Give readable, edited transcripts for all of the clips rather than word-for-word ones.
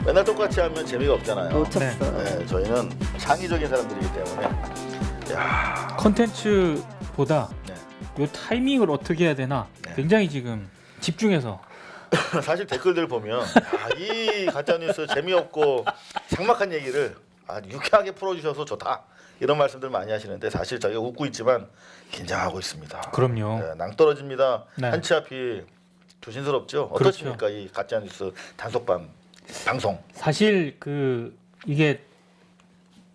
맨날 똑같이 하면 재미가 없잖아요. 놓쳤어. 네, 저희는 창의적인 사람들이기 때문에. 야, 컨텐츠보다 네. 요 타이밍을 어떻게 해야 되나 네. 굉장히 지금 집중해서 사실 댓글들 보면 이 가짜 뉴스 재미없고 삭막한 얘기를 아주 유쾌하게 풀어주셔서 좋다 이런 말씀들 많이 하시는데 사실 저희가 웃고 있지만 긴장하고 있습니다. 그럼요. 네, 낭떠러집니다. 네. 한치 앞이 조심스럽죠. 그렇죠. 어떻습니까 이 가짜 뉴스 단속반 방송? 사실 그 이게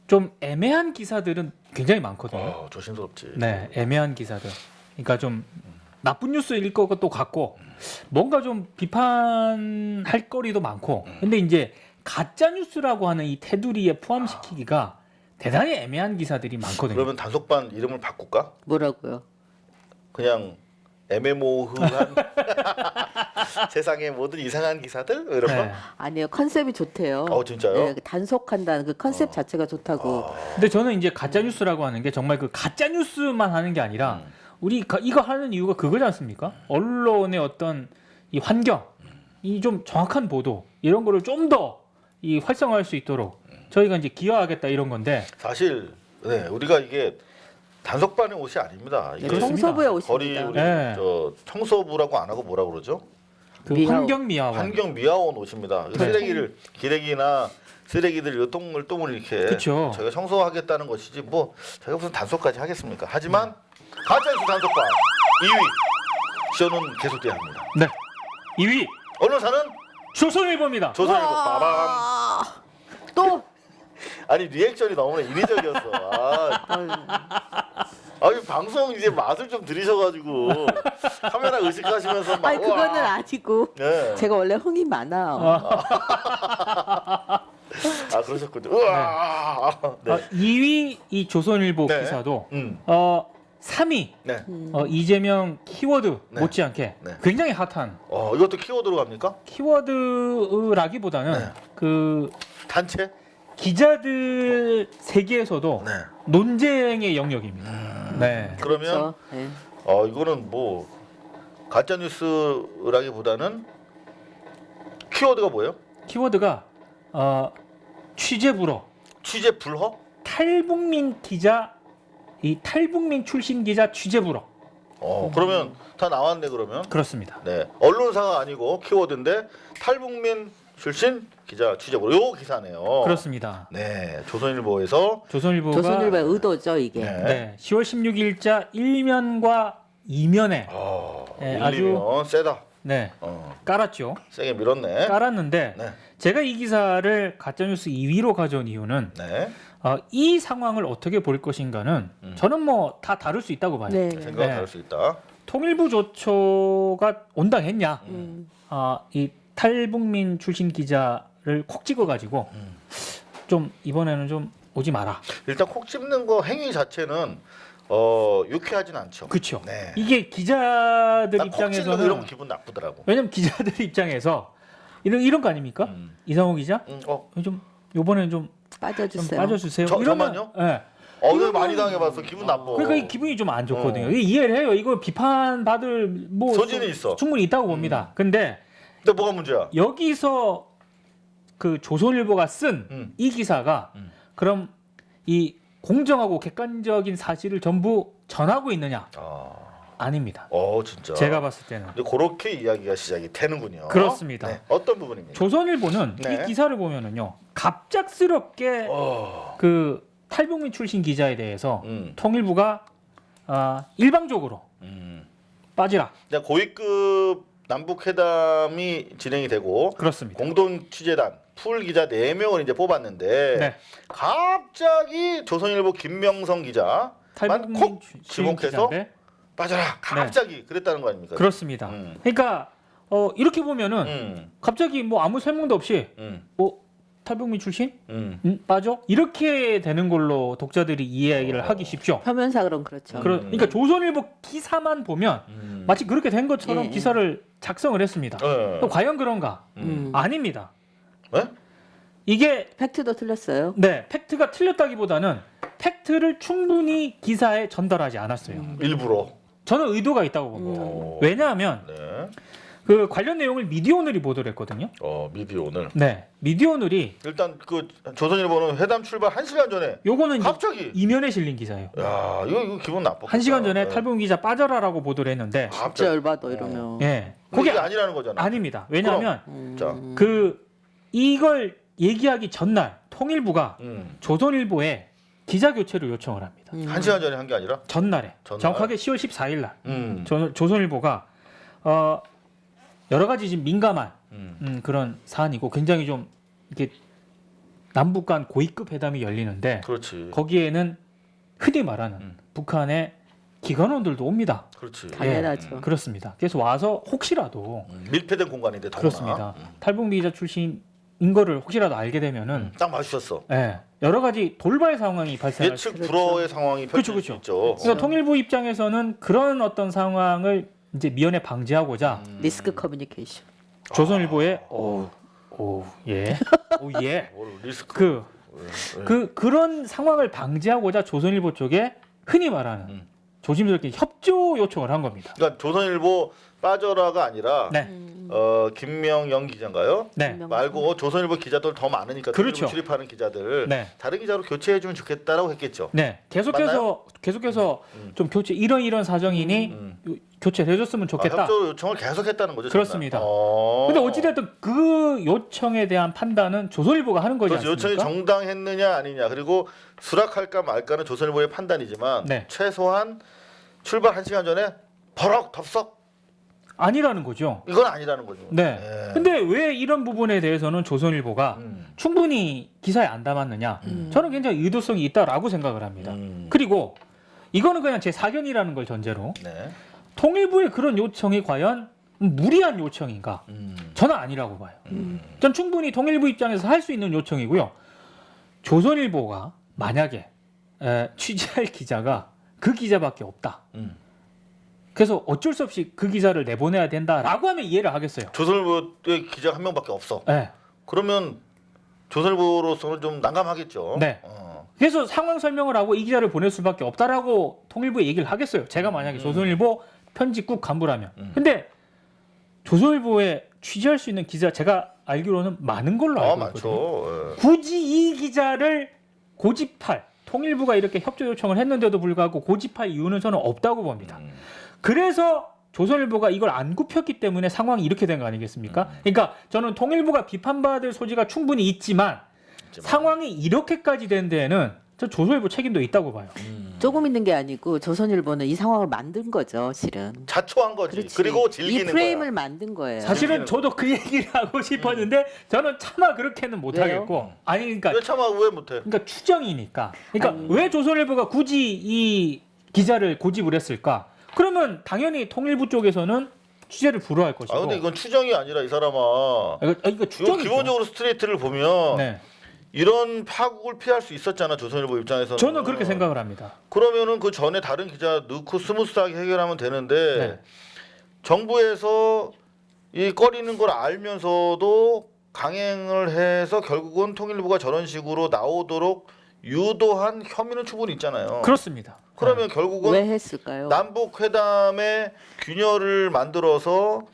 좀 애매한 기사들은 굉장히 많거든요. 조심스럽지. 네, 애매한 기사들. 그러니까 좀 나쁜 뉴스일 것도 같고 뭔가 좀 비판할 거리도 많고. 근데 이제 가짜 뉴스라고 하는 이 테두리에 포함시키기가 대단히 애매한 기사들이 많거든요. 그러면 단속반 이름을 바꿀까? 뭐라고요? 그냥 애매모호한 세상의 모든 이상한 기사들 이런 거. 네. 아니요, 컨셉이 좋대요. 진짜요? 네, 단속한다는 그 컨셉 자체가 좋다고. 근데 저는 이제 가짜 뉴스라고 하는 게 정말 그 가짜 뉴스만 하는 게 아니라 우리 이거 하는 이유가 그거지 않습니까? 언론의 어떤 이 환경, 이 좀 정확한 보도 이런 거를 좀 더 이 활성화할 수 있도록 저희가 이제 기여하겠다 이런 건데 사실 네, 우리가 이게 단속반의 옷이 아닙니다. 이게 그렇습니다. 청소부의 거리 옷입니다. 우리 네. 저 청소부라고 안 하고 뭐라 그러죠? 그 미화원. 환경 미화원. 환경 미화원 옷입니다. 네. 쓰레기를 기레기나 쓰레기들 요 똥을 이렇게 그쵸. 저희가 청소하겠다는 것이지 뭐 저희가 무슨 단속까지 하겠습니까? 하지만 가짜뉴스 단속반 2위 쇼는 계속돼야 합니다. 네. 2위 언론사는 조선일보입니다. 조선일보 빠밤. 아, 또 아니 리액션이 너무나 인위적이었어. 아니 방송 이제 맛을 좀 들이셔가지고 카메라 의식하시면서 막 아니 그거는 우와. 아니고 네. 제가 원래 흥이 많아요. 그러셨군요. 우와. 네. 2위 이 조선일보 네. 기사도 3위 네. 이재명 키워드 네. 못지않게 네. 굉장히 핫한 이것도 키워드로 갑니까? 키워드라기보다는 네. 그 단체? 기자들 세계에서도 네. 논쟁의 영역입니다. 네. 그러면 그렇죠. 네. 이거는 뭐 가짜 뉴스라기보다는 키워드가 뭐예요? 키워드가 취재 불허, 취재 불허? 탈북민 기자, 이 탈북민 출신 기자 취재 불허. 그러면 다 나왔네 그러면. 그렇습니다. 네. 언론사가 아니고 키워드인데 탈북민 출신 기자 취재부로 요 기사네요. 그렇습니다. 네. 조선일보에서 조선일보가 조선일보의 의도죠 이게. 네. 10월 16일자 1면과 2면에 네, 아주 밀리면 세다. 네, 깔았죠. 세게 밀었네. 깔았는데 네. 제가 이 기사를 가짜뉴스 2위로 가져온 이유는 네. 이 상황을 어떻게 볼 것인가는 저는 뭐 다 다룰 수 있다고 봐요. 네. 생각은 네. 다를 수 있다. 통일부 조처가 온당했냐? 이 탈북민 출신 기자를 콕 찍어가지고 좀 이번에는 좀 오지 마라. 일단 콕 집는 거 행위 자체는 유쾌하진 않죠. 그렇죠. 네. 이게 기자들 난콕 찔러 입장에서는 이러면 기분 나쁘더라고. 왜냐면 기자들 입장에서 이런 거 아닙니까? 이상호 기자? 좀 요번에는 좀 빠져주세요. 빠져주세요. 저만요? 네. 내가 많이 당해봤어. 기분 나빠. 그러니까 이 기분이 좀 안 좋거든요. 이게 이해를 해요. 이거 비판 받을 뭐 소지는 있어. 충분히 있다고 봅니다. 근데 뭐가 문제야? 여기서 그 조선일보가 쓴 이 기사가 그럼 이 공정하고 객관적인 사실을 전부 전하고 있느냐? 아닙니다. 진짜. 제가 봤을 때는 근데 그렇게 이야기가 시작이 되는군요. 그렇습니다. 네. 어떤 부분입니까? 조선일보는 네. 이 기사를 보면은요 갑작스럽게 그 탈북민 출신 기자에 대해서 통일부가 일방적으로 빠지라. 고위급 남북 회담이 진행이 되고 그렇습니다. 공동 취재단 풀 기자 4명을 이제 뽑았는데 네. 갑자기 조선일보 김명성 기자만 탈북민 콕 출신 지목해서 기자인데 빠져라. 갑자기 그랬다는 거 아닙니까? 그렇습니다. 그러니까 이렇게 보면은 갑자기 뭐 아무 설명도 없이 탈북민 출신 빠져 이렇게 되는 걸로 독자들이 이해를 하기 쉽죠. 표면사 그럼 그렇죠. 그러니까 조선일보 기사만 보면 마치 그렇게 된 것처럼 예. 기사를 작성을 했습니다. 네. 과연 그런가? 아닙니다. 네? 이게 팩트도 틀렸어요. 팩트가 틀렸다기보다는 팩트를 충분히 기사에 전달하지 않았어요. 일부러. 저는 의도가 있다고 봅니다. 왜냐하면 네. 그 관련 내용을 미디어오늘이 보도를 했거든요. 미디어오늘. 네, 미디어오늘이 일단 그 조선일보는 회담 출발 1시간 전에 요거는 이제 갑자기 이면에 실린 기사예요. 야, 이거 기분 나빠. 1시간 전에 탈북 기자 빠져라라고 보도를 했는데 진짜 열받아 이러면. 예. 그게 그게 아니라는 거잖아. 아닙니다. 왜냐하면 자, 그 이걸 얘기하기 전날 통일부가 조선일보에 기자 교체를 요청을 합니다. 1시간 전에 한 게 아니라 전날에 전날? 정확하게 10월 14일 날 음. 조선일보가 여러 가지 지금 민감한 그런 사안이고 굉장히 좀 이렇게 남북 간 고위급 회담이 열리는데 그렇지. 거기에는 흔히 말하는 북한의 기관원들도 옵니다. 그렇지. 당연하죠. 그렇습니다. 그래서 와서 혹시라도 밀폐된 공간인데 더구나. 그렇습니다. 탈북 기자 출신인 거를 혹시라도 알게 되면은 딱 맞추셨어. 예, 여러 가지 돌발 상황이 발생할 수 예측 불허의 상황이 펼칠 그렇죠. 수 있죠. 그러니까 통일부 입장에서는 그런 어떤 상황을 이제 미연에 방지하고자 리스크 커뮤니케이션. 조선일보에 예. 리스크. 그런 상황을 방지하고자 조선일보 쪽에 흔히 말하는 조심스럽게 협조 요청을 한 겁니다. 그러니까 조선일보 빠져라가 아니라 네. 김명영 기자인가요? 네. 말고 조선일보 기자들 더 많으니까 그렇죠. 조선일보 출입하는 기자들 네. 다른 기자로 교체해주면 좋겠다라고 했겠죠. 네. 계속해서 좀 교체 이런 사정이니 교체를 해줬으면 좋겠다. 협조 요청을 계속했다는 거죠. 그렇습니다. 근데 어찌됐든 그 요청에 대한 판단은 조선일보가 하는 거지 그렇죠. 않습니까? 요청이 정당했느냐 아니냐 그리고 수락할까 말까는 조선일보의 판단이지만 네. 최소한 출발 1시간 전에 버럭 덥석 아니라는 거죠. 이건 아니라는 거죠. 네. 예. 근데 왜 이런 부분에 대해서는 조선일보가 충분히 기사에 안 담았느냐? 저는 굉장히 의도성이 있다라고 생각을 합니다. 그리고 이거는 그냥 제 사견이라는 걸 전제로 네. 통일부의 그런 요청이 과연 무리한 요청인가? 저는 아니라고 봐요. 전 충분히 통일부 입장에서 할 수 있는 요청이고요. 조선일보가 만약에 취재할 기자가 그 기자밖에 없다. 그래서 어쩔 수 없이 그 기자를 내보내야 된다라고 하면 이해를 하겠어요. 조선일보의 기자가 한 명밖에 없어. 네. 그러면 조선일보로서는 좀 난감하겠죠. 네. 그래서 상황 설명을 하고 이 기자를 보낼 수밖에 없다라고 통일부에 얘기를 하겠어요. 제가 만약에 조선일보 편집국 간부라면. 근데 조선일보에 취재할 수 있는 기자 제가 알기로는 많은 걸로 알고 있거든요. 많죠. 예. 굳이 이 기자를 고집할 통일부가 이렇게 협조 요청을 했는데도 불구하고 고집할 이유는 저는 없다고 봅니다. 그래서 조선일보가 이걸 안 굽혔기 때문에 상황이 이렇게 된 거 아니겠습니까? 그러니까 저는 통일부가 비판받을 소지가 충분히 있지만 상황이 이렇게까지 된 데에는 저 조선일보 책임도 있다고 봐요. 조금 있는 게 아니고 조선일보는 이 상황을 만든 거죠, 실은. 자초한 거지. 그렇지. 그리고 즐기는 이 프레임을 거야. 만든 거예요. 사실은 저도 그 얘기를 하고 싶었는데 저는 차마 그렇게는 못 왜요? 하겠고 아니 그러니까 왜 참아 왜 못해? 그러니까 추정이니까. 그러니까 왜 조선일보가 굳이 이 기자를 고집을 했을까? 그러면 당연히 통일부 쪽에서는 취재를 불허할 것이고. 근데 이건 추정이 아니라 이 사람아. 이거 이거 추정이죠. 기본적으로 스트레이트를 보면 네. 이런 파국을 피할 수 있었잖아 조선일보 입장에서는. 저는 그렇게 생각을 합니다. 그러면은 그 전에 다른 기자 넣고 스무스하게 해결하면 되는데 네. 정부에서 이 꺼리는 걸 알면서도 강행을 해서 결국은 통일부가 저런 식으로 나오도록 유도한 혐의는 충분히 있잖아요. 그렇습니다. 그러면 결국은 왜 했을까요? 남북 회담의 균열을 만들어서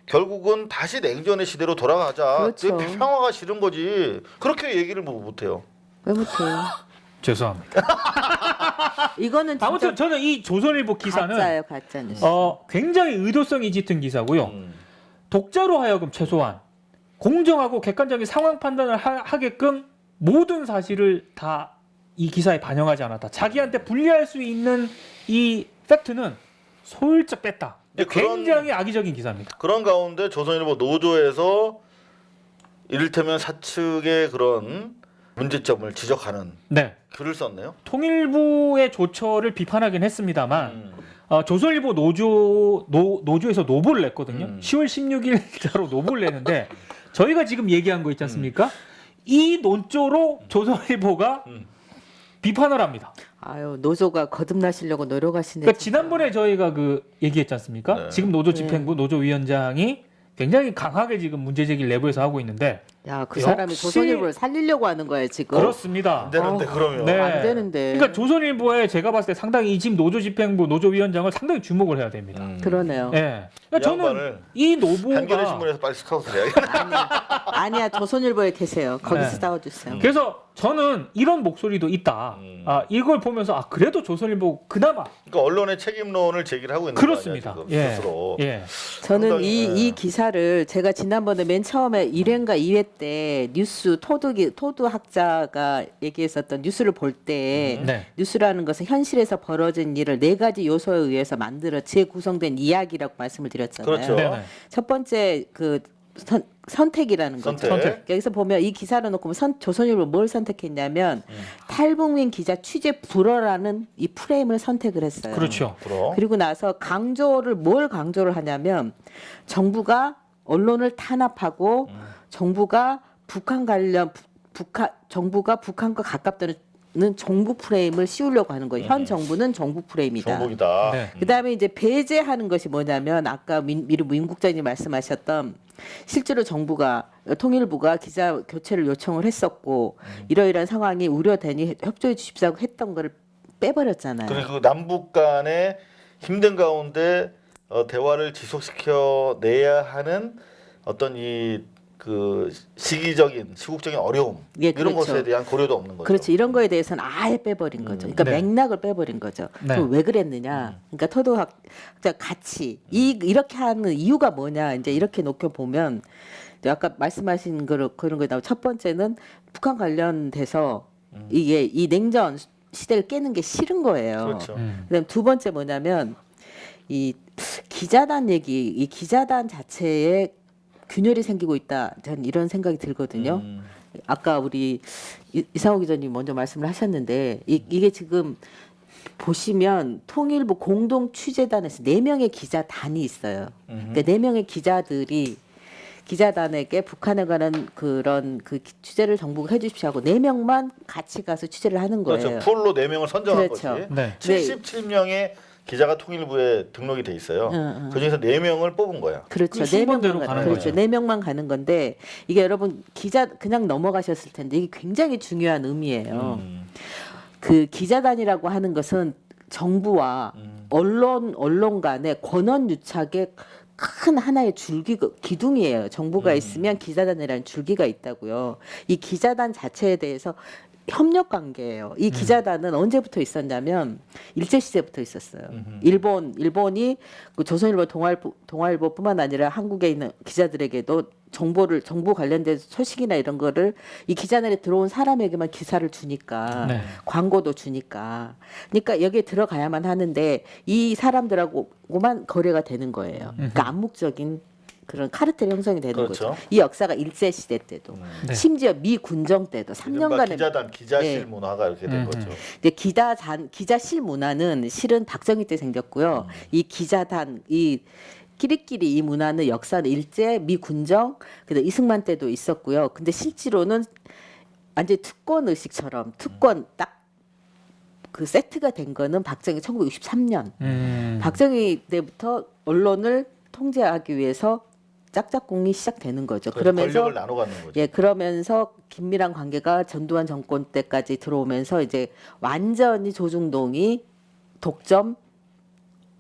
결국은 다시 냉전의 시대로 돌아가자. 그렇죠. 평화가 싫은 거지. 그렇게 얘기를 못해요. 왜 못해요? 죄송합니다. 이거는 진짜 아무튼 저는 이 조선일보 기사는 가짜예요, 가짜 뉴스. 굉장히 의도성이 짙은 기사고요. 독자로 하여금 최소한 공정하고 객관적인 상황 판단을 하게끔 모든 사실을 다 이 기사에 반영하지 않았다. 자기한테 불리할 수 있는 이 팩트는 솔쩍 뺐다. 굉장히 악의적인 기사입니다. 그런 가운데 조선일보 노조에서 이를테면 사측의 그런 문제점을 지적하는 네. 글을 썼네요. 통일부의 조처를 비판하긴 했습니다만 조선일보 노조에서 노보를 냈거든요. 10월 16일자로 노보를 내는데 저희가 지금 얘기한 거 있지 않습니까? 이 논조로 조선일보가 비판을 합니다. 아유, 노조가 거듭나시려고 노력하시네. 그러니까 진짜. 지난번에 저희가 그 얘기했지 않습니까? 네. 지금 노조 집행부 노조위원장이 굉장히 강하게 지금 문제 제기를 내부에서 하고 있는데 야, 그 역시- 사람이 조선일보를 살리려고 하는 거예요 지금. 그렇습니다. 안 되는데 그러면. 네. 안 되는데. 그러니까 조선일보에 제가 봤을 때 상당히 이 지금 노조집행부 노조위원장을 상당히 주목을 해야 됩니다. 그러네요. 예. 이 그러니까 저는 양반을 이 한겨레 노보가 신문에서 빨리 스카우트를 해야겠다. 아니야 조선일보에 계세요. 거기서 네. 싸워주세요. 그래서 저는 이런 목소리도 있다. 이걸 보면서 그래도 조선일보 그나마 그러니까 언론의 책임론을 제기를 하고 있는 그렇습니다. 거 아니야, 지금 스스로. 예. 저는 상당히, 이 기사를 제가 지난번에 맨 처음에 1회인가 2회 때 뉴스 토두 학자가 얘기했었던 뉴스를 볼 때 네. 뉴스라는 것은 현실에서 벌어진 일을 네 가지 요소에 의해서 만들어 재구성된 이야기라고 말씀을 드렸잖아요. 그렇죠. 네네. 첫 번째 그 선택이라는 거죠. 선택. 여기서 보면 이 기사를 놓고 조선일보 뭘 선택했냐면 탈북민 기자 취재 불허라는 이 프레임을 선택을 했어요. 그렇죠. 불어. 그리고 나서 뭘 강조를 하냐면 정부가 언론을 탄압하고 정부가 북한 관련 정부가 북한과 가깝다는 정부 프레임을 씌우려고 하는 거예요. 현 정부는 정부 프레임이다. 정복이다. 네. 그다음에 이제 배제하는 것이 뭐냐면 아까 민 국장님 말씀하셨던 실제로 통일부가 기자 교체를 요청을 했었고 이러이러한 상황이 우려되니 협조해 주십사고 했던 거를 빼버렸잖아요. 그리고 남북 간의 힘든 가운데 대화를 지속시켜 내야 하는 어떤 그 시국적인 어려움 예, 이런 그렇죠. 것에 대한 고려도 없는 거죠. 그렇죠. 이런 거에 대해서는 아예 빼버린 거죠. 그러니까 네. 맥락을 빼버린 거죠. 네. 그럼 왜 그랬느냐? 그러니까 토도학자 같이 이렇게 하는 이유가 뭐냐? 이제 이렇게 놓고 보면 아까 말씀하신 그런 거 나오고 첫 번째는 북한 관련돼서 이게 이 냉전 시대를 깨는 게 싫은 거예요. 그렇죠. 그다음 두 번째 뭐냐면 이 기자단 이 기자단 자체에 균열이 생기고 있다. 저는 이런 생각이 들거든요. 아까 우리 이상호 기자님 먼저 말씀을 하셨는데 이게 지금 보시면 통일부 공동 취재단에서 4명의 기자단이 있어요. 그러니까 4명의 기자들이 기자단에게 북한에 관한 그런 취재를 정부가 해주십시오 하고 4명만 같이 가서 취재를 하는 거예요. 그렇죠. 풀로 4명을 선정한 그렇죠. 거지. 네. 77명의 기자가 통일부에 등록이 돼 있어요. 그중에서 4명을 뽑은 거야. 그렇죠. 그 순번대로 가는 그렇죠. 거죠. 4명만 가는 건데 이게 여러분 기자 그냥 넘어가셨을 텐데 이게 굉장히 중요한 의미예요. 그 기자단이라고 하는 것은 정부와 언론 간의 권한 유착의 큰 하나의 기둥이에요. 정부가 있으면 기자단이라는 줄기가 있다고요. 이 기자단 자체에 대해서 협력 관계예요. 이 기자단은 언제부터 있었냐면 일제 시대부터 있었어요. 일본이 그 조선일보 동아일보뿐만 아니라 한국에 있는 기자들에게도 정부 관련된 소식이나 이런 거를 이 기자단에 들어온 사람에게만 기사를 주니까 네. 광고도 주니까 그러니까 여기에 들어가야만 하는데 이 사람들하고만 거래가 되는 거예요. 그러니까 암묵적인 그런 카르텔 형성이 되는 그렇죠. 거죠. 이 역사가 일제 시대 때도 네. 심지어 미 군정 때도 이른바 3년간의 기자단 기자실 네. 문화가 이렇게 된 거죠. 근데 기자실 문화는 실은 박정희 때 생겼고요. 이 기자단 끼리끼리 이 문화는 역사는 일제 미 군정 그다음 이승만 때도 있었고요. 근데 실제로는 완전 특권 의식처럼 특권 딱 그 세트가 된 거는 박정희 1963년 박정희 때부터 언론을 통제하기 위해서 짝짝꿍이 시작되는 거죠. 그러면서 권력을 나눠 갖는 거죠. 그러면서 긴밀한 관계가 전두환 정권 때까지 들어오면서 이제 완전히 조중동이 독점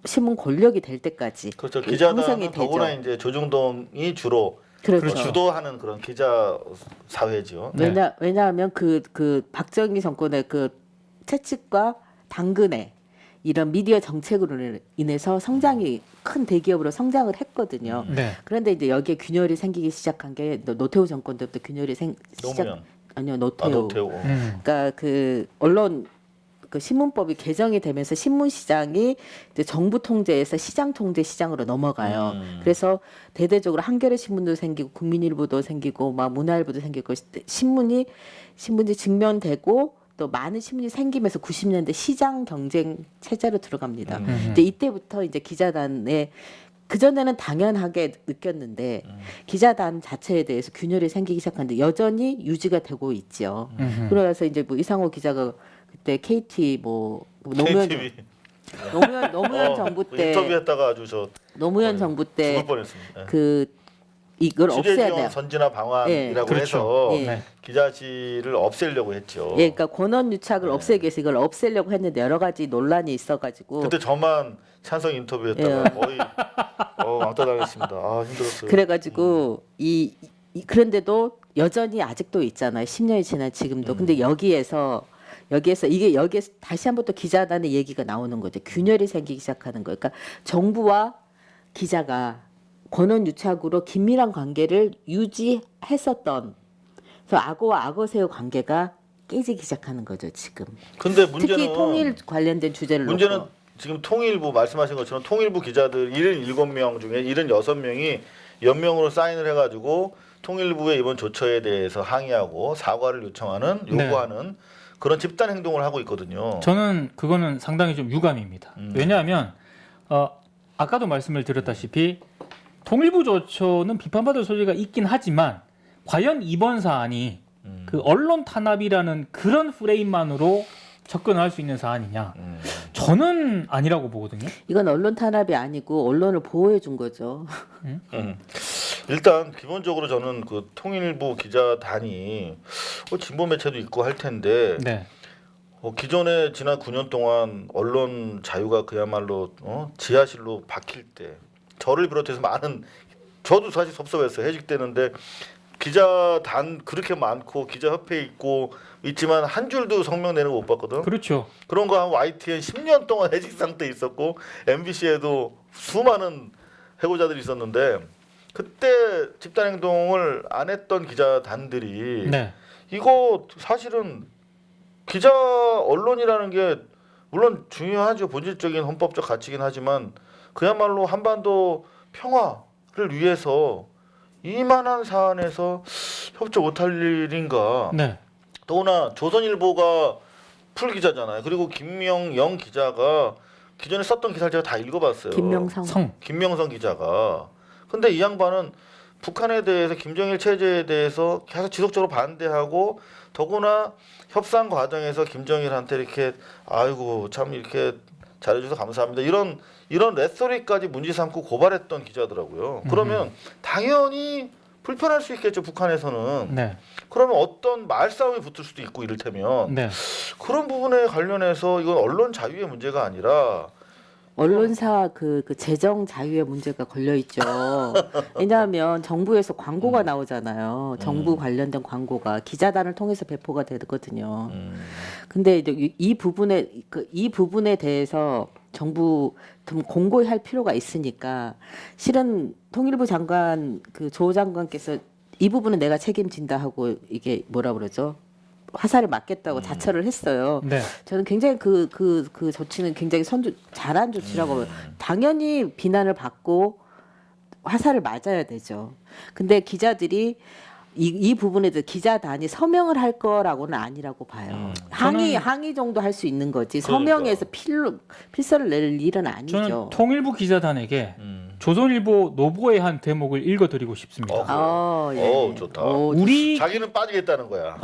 신문 권력이 될 때까지 그렇죠. 형성이 기자단은 되죠. 더구나 이제 조중동이 주로 그렇죠. 주도하는 그런 기자 사회죠. 네. 왜냐하면 그 박정희 정권의 그 채찍과 당근의 이런 미디어 정책으로 인해서 성장이 큰 대기업으로 성장을 했거든요. 네. 그런데 이제 여기에 균열이 생기기 시작한 게 노태우 정권 때부터 균열이 노무현. 아니요 노태우. 노태우. 그러니까 그 언론 그 신문법이 개정이 되면서 신문 시장이 이제 정부 통제에서 시장 통제 시장으로 넘어가요. 그래서 대대적으로 한겨레 신문도 생기고 국민일보도 생기고 막 문화일보도 생기고 신문이 직면되고 또 많은 신문이 생기면서 90년대 시장 경쟁 체제로 들어갑니다. 이제 이때부터 이제 기자단에 그전에는 당연하게 느꼈는데 기자단 자체에 대해서 균열이 생기기 시작하는데 여전히 유지가 되고 있죠. 그러면서 이제 뭐 이상호 기자가 그때 KT 노무현 KTV. 정부 때 인터뷰했다가 아주 노무현 정부 때 죽을 뻔했습니다. 그 이걸 없애야 취재지원 돼요. 선진화 방안이라고 그렇죠. 해서 예. 네. 기자실을 없애려고 했죠. 예, 그러니까 권한 유착을 네. 없애기 위해서 이걸 없애려고 했는데 여러 가지 논란이 있어가지고 그때 저만 찬성 인터뷰했다가 예. 거의 왕따 당했습니다. 아 힘들었어요. 그래가지고 그런데도 여전히 아직도 있잖아요. 10년이 지난 지금도. 근데 여기에서 다시 한번 또 기자단의 얘기가 나오는 거죠. 균열이 생기기 시작하는 거예요. 그러니까 정부와 기자가 권한 유착으로 긴밀한 관계를 유지했었던 그래서 악어와 악어새우 관계가 깨지기 시작하는 거죠. 지금. 근데 문제는 특히 통일 관련된 주제를 문제는 놓고. 지금 통일부 말씀하신 것처럼 통일부 기자들 77명 중에 76명이 연명으로 사인을 해가지고 통일부의 이번 조처에 대해서 항의하고 사과를 요청하는 요구하는 그런 집단 행동을 하고 있거든요. 저는 그거는 상당히 좀 유감입니다. 왜냐하면 아까도 말씀을 드렸다시피 통일부 조처는 비판받을 소지가 있긴 하지만 과연 이번 사안이 그 언론 탄압이라는 그런 프레임만으로 접근할 수 있는 사안이냐? 저는 아니라고 보거든요. 이건 언론 탄압이 아니고 언론을 보호해 준 거죠. 일단 기본적으로 저는 그 통일부 기자단이 진보 매체도 있고 할 텐데 네. 기존에 지난 9년 동안 언론 자유가 그야말로 지하실로 박힐 때 저를 비롯해서 많은 저도 사실 섭섭했어요. 해직되는데 기자단 그렇게 많고 기자협회 있고 있지만 한 줄도 성명 내는 거 못 봤거든. 그렇죠. 그런 거 한 YTN 10년 동안 해직 상태 있었고 MBC에도 수많은 해고자들이 있었는데 그때 집단 행동을 안 했던 기자단들이 네. 이거 사실은 기자 언론이라는 게 물론 중요하죠. 본질적인 헌법적 가치긴 하지만 그야말로 한반도 평화를 위해서 이만한 사안에서 협조 못할 일인가. 네. 더구나 조선일보가 풀 기자잖아요. 그리고 김명영 기자가 기존에 썼던 기사를 제가 다 읽어봤어요. 김명성 기자가. 근데 이 양반은 북한에 대해서 김정일 체제에 대해서 계속 지속적으로 반대하고 더구나 협상 과정에서 김정일한테 이렇게 아이고 참 이렇게 잘해줘서 감사합니다. 이런 레토릭까지 문제 삼고 고발했던 기자더라고요. 그러면 당연히 불편할 수 있겠죠. 북한에서는. 네. 그러면 어떤 말싸움이 붙을 수도 있고 이를테면 네. 그런 부분에 관련해서 이건 언론 자유의 문제가 아니라 언론사 그 재정 자유의 문제가 걸려 있죠. 왜냐하면 정부에서 광고가 나오잖아요. 정부 관련된 광고가 기자단을 통해서 배포가 되거든요. 근데 이제 이 부분에 대해서 정부 좀 공고히 할 필요가 있으니까 실은 통일부 장관 조 장관께서 이 부분은 내가 책임진다 하고 이게 뭐라 그러죠? 화살을 맞겠다고 자처를 했어요. 네. 저는 굉장히 그 조치는 굉장히 잘한 조치라고 봐요. 당연히 비난을 받고 화살을 맞아야 되죠. 근데 기자들이 이 부분에 대해서 기자단이 서명을 할 거라고는 아니라고 봐요. 항의 정도 할 수 있는 거지. 서명에서 필서를 낼 일은 아니죠. 저는 통일부 기자단에게 조선일보 노보의 한 대목을 읽어드리고 싶습니다. 예. 좋다. 우리 자기는 빠지겠다는 거야.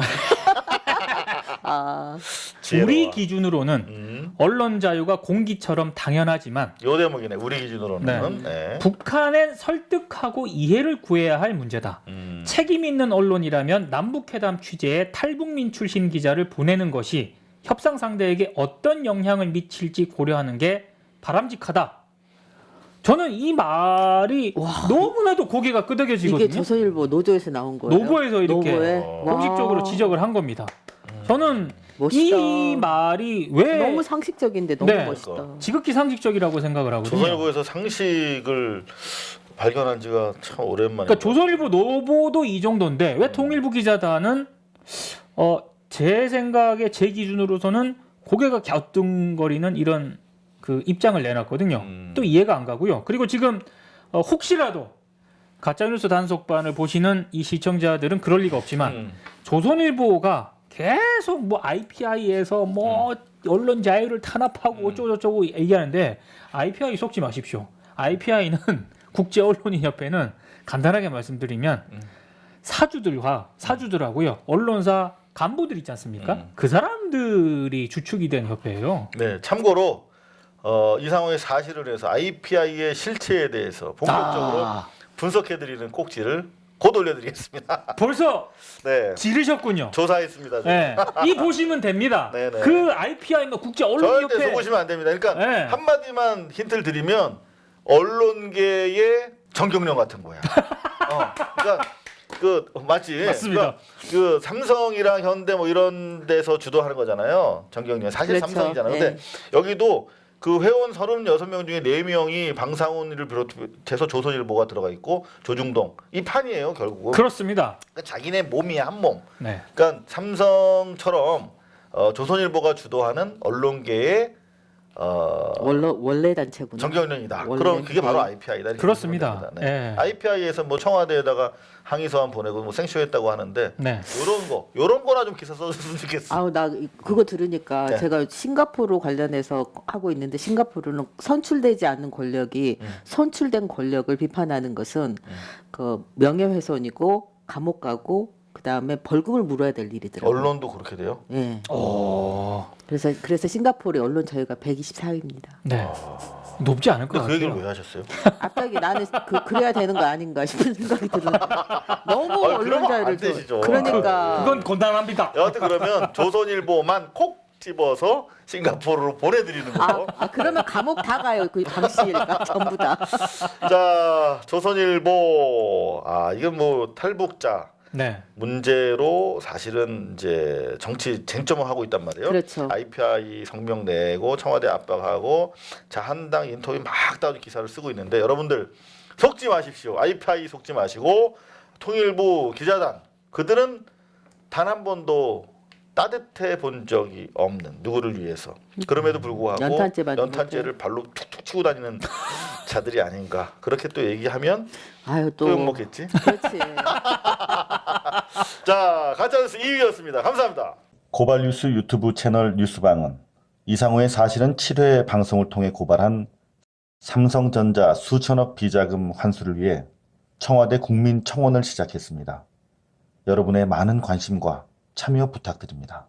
우리 기준으로는 언론 자유가 공기처럼 당연하지만 요 대목이네. 우리 기준으로는 네. 북한에 설득하고 이해를 구해야 할 문제다. 책임 있는 언론이라면 남북회담 취재에 탈북민 출신 기자를 보내는 것이 협상 상대에게 어떤 영향을 미칠지 고려하는 게 바람직하다. 저는 이 말이 너무나도 고개가 끄덕여지거든요. 이게 조선일보 노조에서 나온 거예요. 노보에서 이렇게 노보에? 공식적으로 지적을 한 겁니다. 저는 멋있다. 이 말이 왜 너무 상식적인데 너무 네. 멋있다. 지극히 상식적이라고 생각을 하거든요. 조선일보에서 상식을 발견한 지가 참 오랜만에. 그러니까 조선일보 노보도 이 정도인데 왜 통일부 기자단은 제 생각에 제 기준으로서는 고개가 갸우뚱거리는 이런 그 입장을 내놨거든요. 또 이해가 안 가고요. 그리고 지금 혹시라도 가짜뉴스 단속반을 보시는 이 시청자들은 그럴 리가 없지만 조선일보가 계속 뭐 IPI에서 뭐 언론 자유를 탄압하고 어쩌고저쩌고 얘기하는데 IPI 속지 마십시오. IPI는 국제언론인협회는 간단하게 말씀드리면 사주들하고요. 언론사 간부들 있지 않습니까? 그 사람들이 주축이 된 협회예요. 네, 참고로 이 상황에 사실을 해서 IPI의 실체에 대해서 본격적으로 분석해드리는 꼭지를 곧 올려드리겠습니다. 벌써 네, 지르셨군요. 조사했습니다. 네. 이 보시면 됩니다. 네네. 그 IPI인가 국제 절대 언론협회 속으시면 안 됩니다. 그러니까 네. 한마디만 힌트를 드리면 언론계의 정경련 같은 거야. 그러니까 그 맞지? 맞습니다. 그러니까 그 삼성이랑 현대 뭐 이런 데서 주도하는 거잖아요. 정경련 사실 그렇죠. 삼성이잖아요. 네. 근데 여기도 그 회원 36명 중에 4명이 방상훈을 비롯해서 조선일보가 들어가 있고 조중동 이 판이에요 결국은. 그렇습니다. 그러니까 자기네 몸이야 한 몸. 네. 그러니까 삼성처럼 조선일보가 주도하는 언론계의 원래 단체구나. 정경련이다. 원래, 그럼 그게 바로 네. IPI다. 그렇습니다. 네. IPI에서 뭐 청와대에다가 항의서한 보내고 뭐 생쇼했다고 하는데 네. 요런 거나 좀 기사 써줬으면 좋겠어. 아우 나 그거 들으니까 네. 제가 싱가포르 관련해서 하고 있는데 싱가포르는 선출되지 않는 권력이 선출된 권력을 비판하는 것은 그 명예훼손이고 감옥 가고 그 다음에 벌금을 물어야 될 일이더라고요. 언론도 그렇게 돼요? 예. 오. 그래서 싱가포르의 언론 자유가 124위입니다. 네. 높지 않을 것 근데 그 얘기를 같아요. 왜 하셨어요? 갑자기 나는 그래야 되는 거 아닌가 싶은 생각이 들어요. 너무 아니, 언론 그러면 안 자유를 되시죠. 그러니까 그건 곤란합니다. 여하튼 그러면 조선일보만 콕 집어서 싱가포르로 보내드리는 거. 그러면 감옥 다 가요. 그 당시일까 전부 다. 자, 조선일보 이건 뭐 탈북자 네. 문제로 사실은 이제 정치 쟁점을 하고 있단 말이에요. 그렇죠. IPI 성명 내고 청와대 압박하고 자 한당 인터뷰 막 따로 기사를 쓰고 있는데 여러분들 속지 마십시오. IPI 속지 마시고 통일부 기자단 그들은 단 한 번도 따뜻해 본 적이 없는 누구를 위해서 그럼에도 불구하고 연탄재 만든 연탄재를 발로 툭툭 치고 다니는 자들이 아닌가 그렇게 또 얘기하면 아유 또 또 욕먹겠지. 그렇지. 자 가짜뉴스 2위였습니다. 감사합니다. 고발뉴스 유튜브 채널 뉴스방은 이상호의 사실은 7회 방송을 통해 고발한 삼성전자 수천억 비자금 환수를 위해 청와대 국민청원을 시작했습니다. 여러분의 많은 관심과 참여 부탁드립니다.